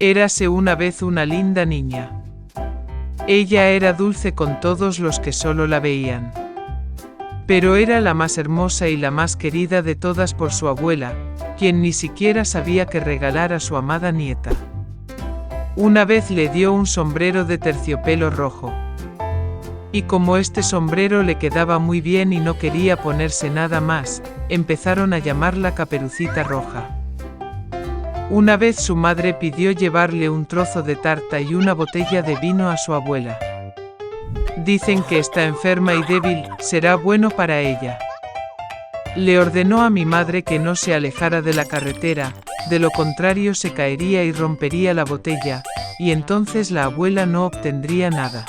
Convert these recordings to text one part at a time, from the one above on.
Érase una vez una linda niña. Ella era dulce con todos los que solo la veían. Pero era la más hermosa y la más querida de todas por su abuela, quien ni siquiera sabía qué regalar a su amada nieta. Una vez le dio un sombrero de terciopelo rojo. Y como este sombrero le quedaba muy bien y no quería ponerse nada más, empezaron a llamarla Caperucita Roja. Una vez su madre pidió llevarle un trozo de tarta y una botella de vino a su abuela. Dicen que está enferma y débil, será bueno para ella. Le ordenó a mi madre que no se alejara de la carretera, de lo contrario se caería y rompería la botella, y entonces la abuela no obtendría nada.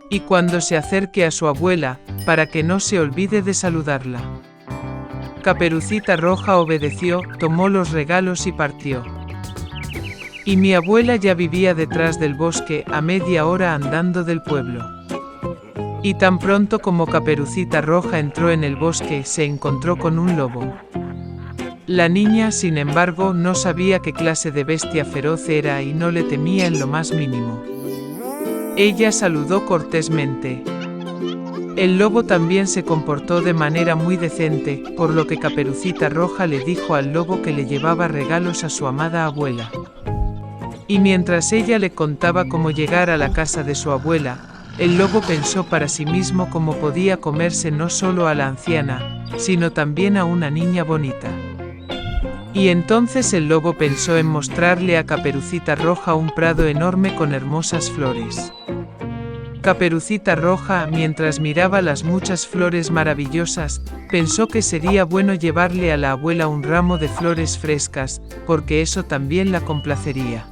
Y cuando se acerque a su abuela, para que no se olvide de saludarla. Caperucita Roja obedeció, tomó los regalos y partió. Y mi abuela ya vivía detrás del bosque, a media hora andando del pueblo. Y tan pronto como Caperucita Roja entró en el bosque, se encontró con un lobo. La niña, sin embargo, no sabía qué clase de bestia feroz era y no le temía en lo más mínimo. Ella saludó cortésmente. El lobo también se comportó de manera muy decente, por lo que Caperucita Roja le dijo al lobo que le llevaba regalos a su amada abuela. Y mientras ella le contaba cómo llegar a la casa de su abuela, el lobo pensó para sí mismo cómo podía comerse no solo a la anciana, sino también a una niña bonita. Y entonces el lobo pensó en mostrarle a Caperucita Roja un prado enorme con hermosas flores. Caperucita Roja, mientras miraba las muchas flores maravillosas, pensó que sería bueno llevarle a la abuela un ramo de flores frescas, porque eso también la complacería.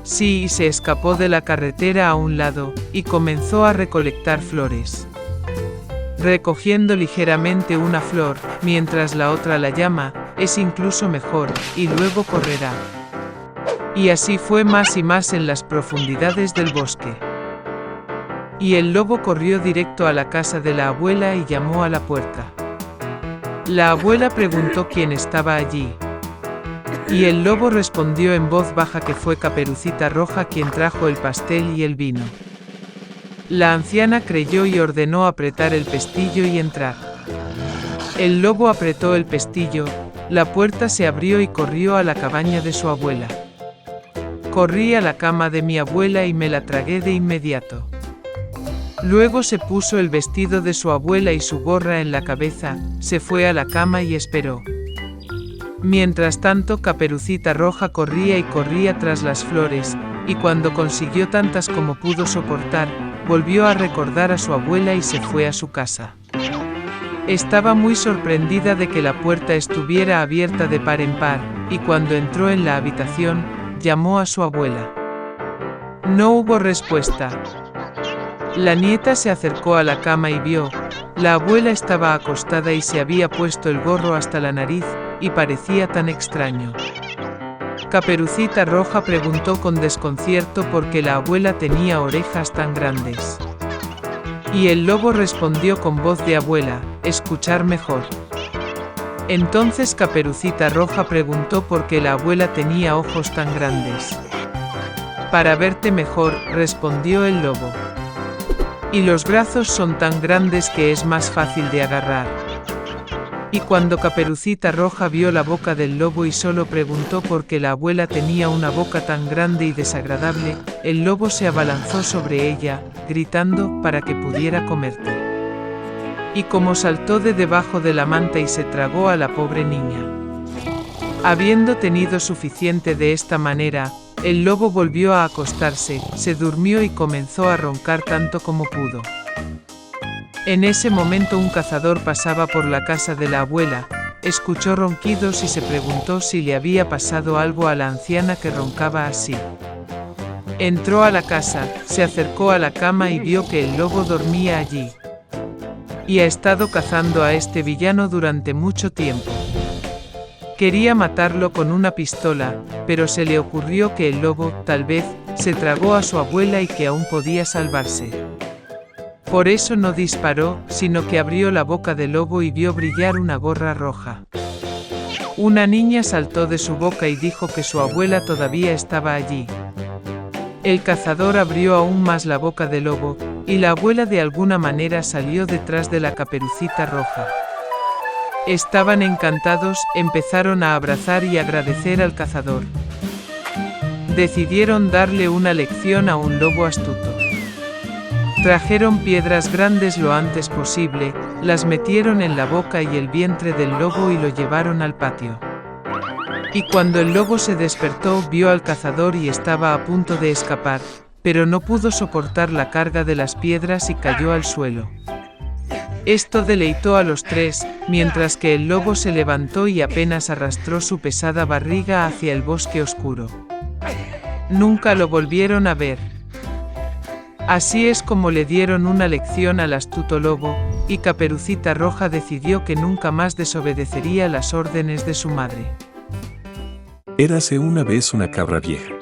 Sí, y se escapó de la carretera a un lado, y comenzó a recolectar flores. Recogiendo ligeramente una flor, mientras la otra la llama, es incluso mejor, y luego correrá. Y así fue más y más en las profundidades del bosque. Y el lobo corrió directo a la casa de la abuela y llamó a la puerta. La abuela preguntó quién estaba allí. Y el lobo respondió en voz baja que fue Caperucita Roja quien trajo el pastel y el vino. La anciana creyó y ordenó apretar el pestillo y entrar. El lobo apretó el pestillo, la puerta se abrió y corrió a la cabaña de su abuela. Corrí a la cama de mi abuela y me la tragué de inmediato. Luego se puso el vestido de su abuela y su gorra en la cabeza, se fue a la cama y esperó. Mientras tanto, Caperucita Roja corría y corría tras las flores, y cuando consiguió tantas como pudo soportar, volvió a recordar a su abuela y se fue a su casa. Estaba muy sorprendida de que la puerta estuviera abierta de par en par, y cuando entró en la habitación, llamó a su abuela. No hubo respuesta. La nieta se acercó a la cama y vio, la abuela estaba acostada y se había puesto el gorro hasta la nariz, y parecía tan extraño. Caperucita Roja preguntó con desconcierto por qué la abuela tenía orejas tan grandes. Y el lobo respondió con voz de abuela, escuchar mejor. Entonces Caperucita Roja preguntó por qué la abuela tenía ojos tan grandes. Para verte mejor, respondió el lobo. Y los brazos son tan grandes que es más fácil de agarrar. Y cuando Caperucita Roja vio la boca del lobo y solo preguntó por qué la abuela tenía una boca tan grande y desagradable, el lobo se abalanzó sobre ella, gritando, para que pudiera comerte. Y como saltó de debajo de la manta y se tragó a la pobre niña. Habiendo tenido suficiente de esta manera, el lobo volvió a acostarse, se durmió y comenzó a roncar tanto como pudo. En ese momento un cazador pasaba por la casa de la abuela, escuchó ronquidos y se preguntó si le había pasado algo a la anciana que roncaba así. Entró a la casa, se acercó a la cama y vio que el lobo dormía allí. Y ha estado cazando a este villano durante mucho tiempo. Quería matarlo con una pistola, pero se le ocurrió que el lobo, tal vez, se tragó a su abuela y que aún podía salvarse. Por eso no disparó, sino que abrió la boca del lobo y vio brillar una gorra roja. Una niña saltó de su boca y dijo que su abuela todavía estaba allí. El cazador abrió aún más la boca del lobo, y la abuela de alguna manera salió detrás de la Caperucita Roja. Estaban encantados, empezaron a abrazar y agradecer al cazador. Decidieron darle una lección a un lobo astuto. Trajeron piedras grandes lo antes posible, las metieron en la boca y el vientre del lobo y lo llevaron al patio. Y cuando el lobo se despertó, vio al cazador y estaba a punto de escapar, pero no pudo soportar la carga de las piedras y cayó al suelo. Esto deleitó a los tres, mientras que el lobo se levantó y apenas arrastró su pesada barriga hacia el bosque oscuro. Nunca lo volvieron a ver. Así es como le dieron una lección al astuto lobo, y Caperucita Roja decidió que nunca más desobedecería las órdenes de su madre. Érase una vez una cabra vieja.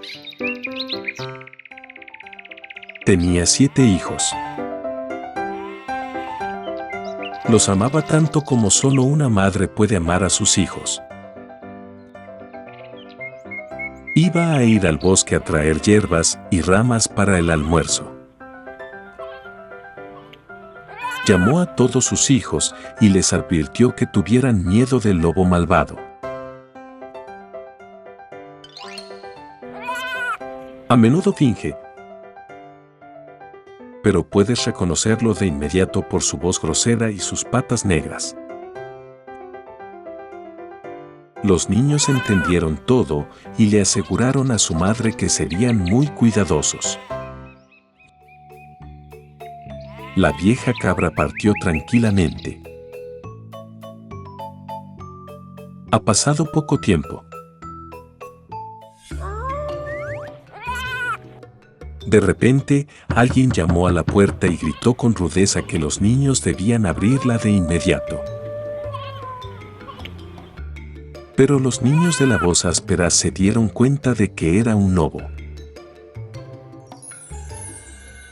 Tenía 7 hijos. Los amaba tanto como solo una madre puede amar a sus hijos. Iba a ir al bosque a traer hierbas y ramas para el almuerzo. Llamó a todos sus hijos y les advirtió que tuvieran miedo del lobo malvado. A menudo finge, pero puedes reconocerlo de inmediato por su voz grosera y sus patas negras. Los niños entendieron todo y le aseguraron a su madre que serían muy cuidadosos. La vieja cabra partió tranquilamente. Ha pasado poco tiempo. De repente, alguien llamó a la puerta y gritó con rudeza que los niños debían abrirla de inmediato. Pero los niños de la voz áspera se dieron cuenta de que era un lobo.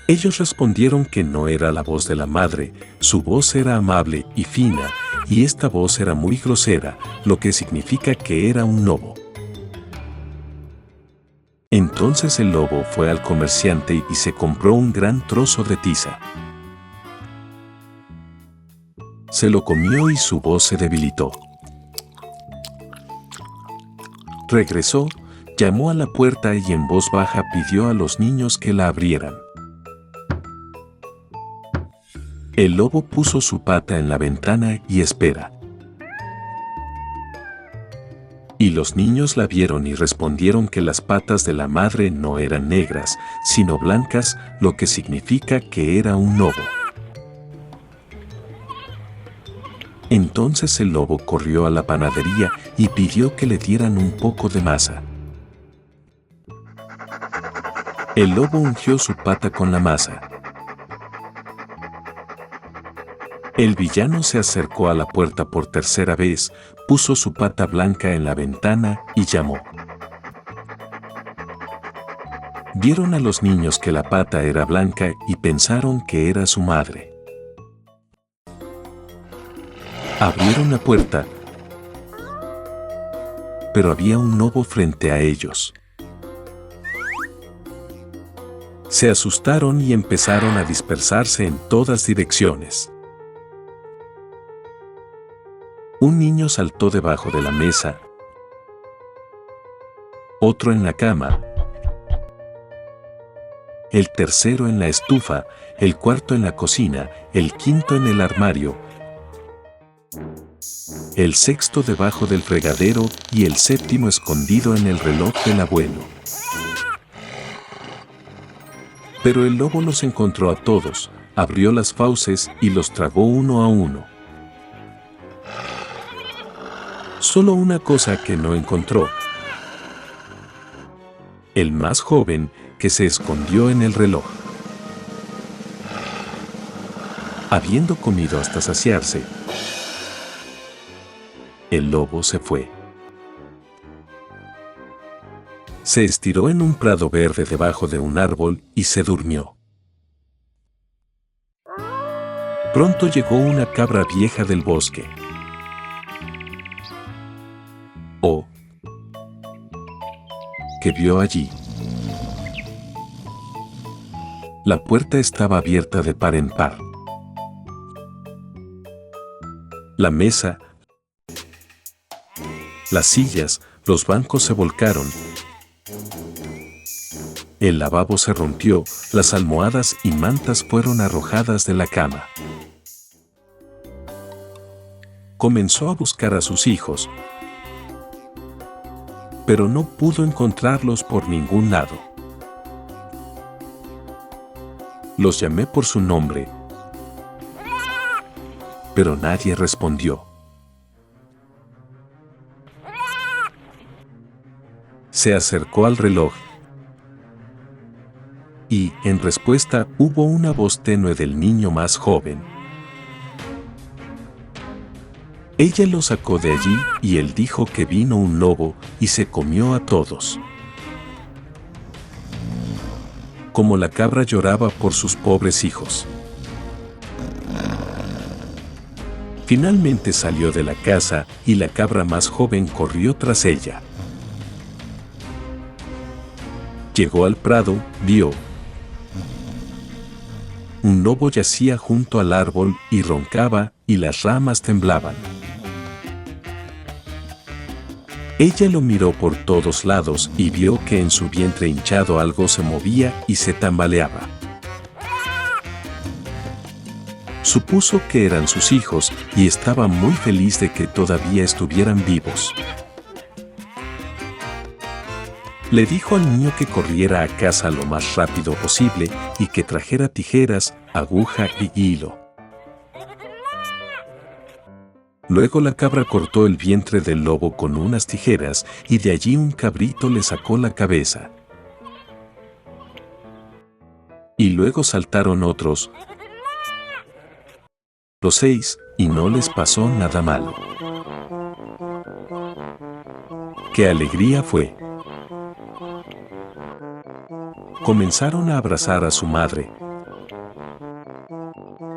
Ellos respondieron que no era la voz de la madre, su voz era amable y fina, y esta voz era muy grosera, lo que significa que era un lobo. Entonces el lobo fue al comerciante y se compró un gran trozo de tiza. Se lo comió y su voz se debilitó. Regresó, llamó a la puerta y en voz baja pidió a los niños que la abrieran. El lobo puso su pata en la ventana y espera. Y los niños la vieron y respondieron que las patas de la madre no eran negras, sino blancas, lo que significa que era un lobo. Entonces el lobo corrió a la panadería y pidió que le dieran un poco de masa. El lobo ungió su pata con la masa. El villano se acercó a la puerta por tercera vez, puso su pata blanca en la ventana y llamó. Vieron a los niños que la pata era blanca y pensaron que era su madre. Abrieron la puerta, pero había un lobo frente a ellos. Se asustaron y empezaron a dispersarse en todas direcciones. Un niño saltó debajo de la mesa, otro en la cama, el tercero en la estufa, el cuarto en la cocina, el quinto en el armario, el sexto debajo del fregadero y el séptimo escondido en el reloj del abuelo. Pero el lobo los encontró a todos, abrió las fauces y los tragó uno a uno. Solo una cosa que no encontró: el más joven, que se escondió en el reloj. Habiendo comido hasta saciarse, el lobo se fue. Se estiró en un prado verde debajo de un árbol y se durmió. Pronto llegó una cabra vieja del bosque. Oh, ¿qué vio allí? La puerta estaba abierta de par en par. La mesa, las sillas, los bancos se volcaron. El lavabo se rompió, las almohadas y mantas fueron arrojadas de la cama. Comenzó a buscar a sus hijos, pero no pudo encontrarlos por ningún lado. Los llamé por su nombre, pero nadie respondió. Se acercó al reloj y, en respuesta, hubo una voz tenue del niño más joven. Ella lo sacó de allí y él dijo que vino un lobo y se comió a todos. Como la cabra lloraba por sus pobres hijos. Finalmente salió de la casa y la cabra más joven corrió tras ella. Llegó al prado, vio. Un lobo yacía junto al árbol y roncaba y las ramas temblaban. Ella lo miró por todos lados y vio que en su vientre hinchado algo se movía y se tambaleaba. Supuso que eran sus hijos y estaba muy feliz de que todavía estuvieran vivos. Le dijo al niño que corriera a casa lo más rápido posible y que trajera tijeras, aguja y hilo. Luego la cabra cortó el vientre del lobo con unas tijeras y de allí un cabrito le sacó la cabeza. Y luego saltaron otros, los 6, y no les pasó nada malo. ¡Qué alegría fue! Comenzaron a abrazar a su madre,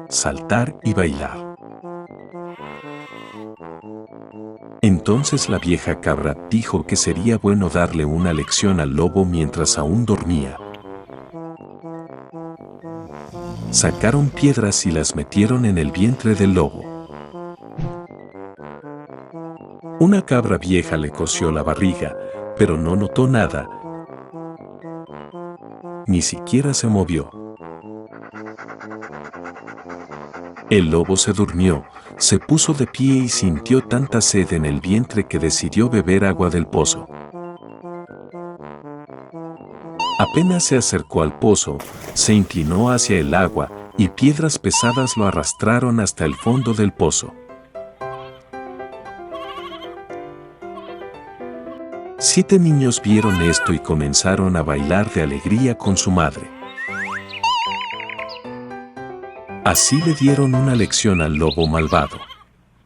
saltar y bailar. Entonces la vieja cabra dijo que sería bueno darle una lección al lobo mientras aún dormía. Sacaron piedras y las metieron en el vientre del lobo. Una cabra vieja le cosió la barriga, pero no notó nada. Ni siquiera se movió. El lobo se durmió, se puso de pie y sintió tanta sed en el vientre que decidió beber agua del pozo. Apenas se acercó al pozo, se inclinó hacia el agua y piedras pesadas lo arrastraron hasta el fondo del pozo. 7 niños vieron esto y comenzaron a bailar de alegría con su madre. Así le dieron una lección al lobo malvado.